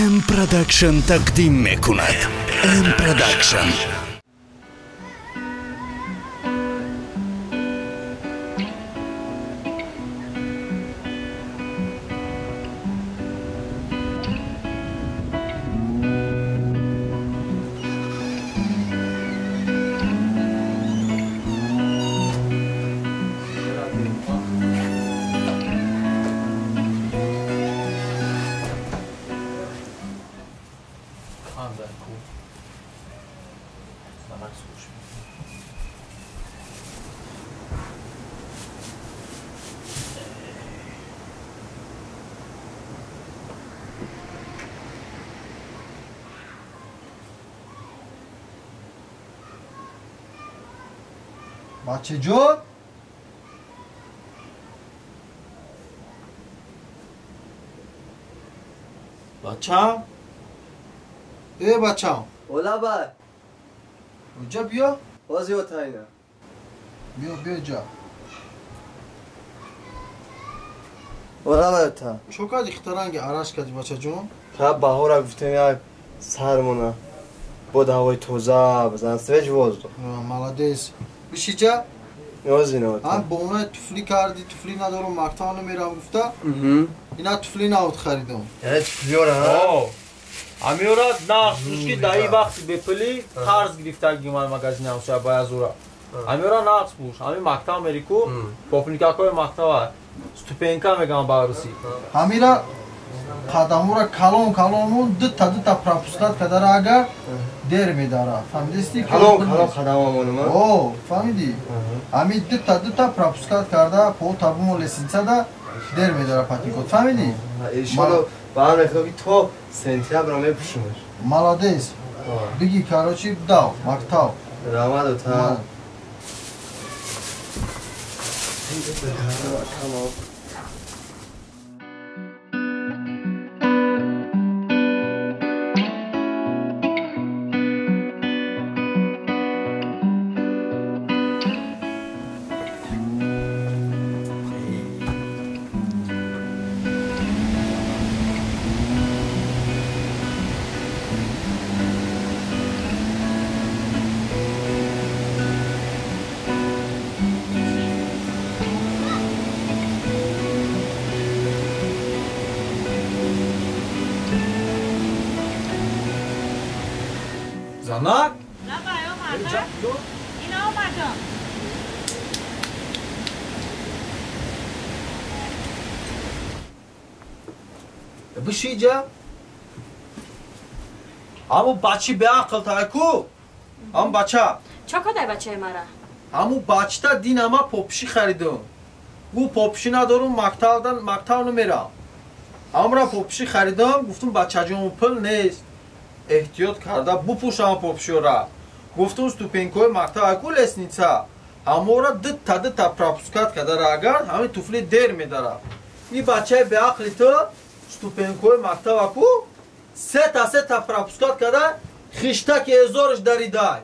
ام پروداکشن تقدیم میکند. ام پروداکشن. بچه جون بچه ای بچه اولا بر اونجا بیا بازی و تاینا بیا جا اولا بر تا چو کردی خطرنگی عرش کردی بچه جون تا بهارا گفتم یا سرمونه بود هوای توزه بزن سویج وزدو ملادیس بشی جا نیازی نوتا هم با اونای تفلی کردی تفلی ندارم مکتان نمیرم گفته اینا تفلی نهاد خریدم یعنی تفلیوره ها Amiora naqshki dai vaqti bepli qarz giriftar gimal magazin avsha bayazura. Amiora naqsh bush. Ami maktab Ameriku popnikakoy maktab stupenka megan barusi. Hamira qadamura kalon dita propuskat kadar agar der medara. Famidistik kalon qadamamonu o famidi. Ami dita propuskat karda po tabumo lisensa da der medara patnikot famidi. İnşallah bana eklogi to sentyabr me pishmer. Молодец. Беги, короче, дал, мактал. Рамаду та. Zanak? نه اومدم اینا اومدم بشی جا؟ Amu bachi be aql tayku? Am bacha. چاکا دای بچه مرا Amu bachta din ama popshi kharidum. Bu popshi nadorum maktavnu meram. Amra popshi kharidum guftum bachajom pul nest. Ehtiyot karda bupuşam popshora. Guftum stupenkoy maktavku lesnitsa. Amora dita propuskat kadar agar hami tufli der medara. I bachay be aqli to stupenkoy maktavku se ta propuskat kadar خشتک ازارش دریدای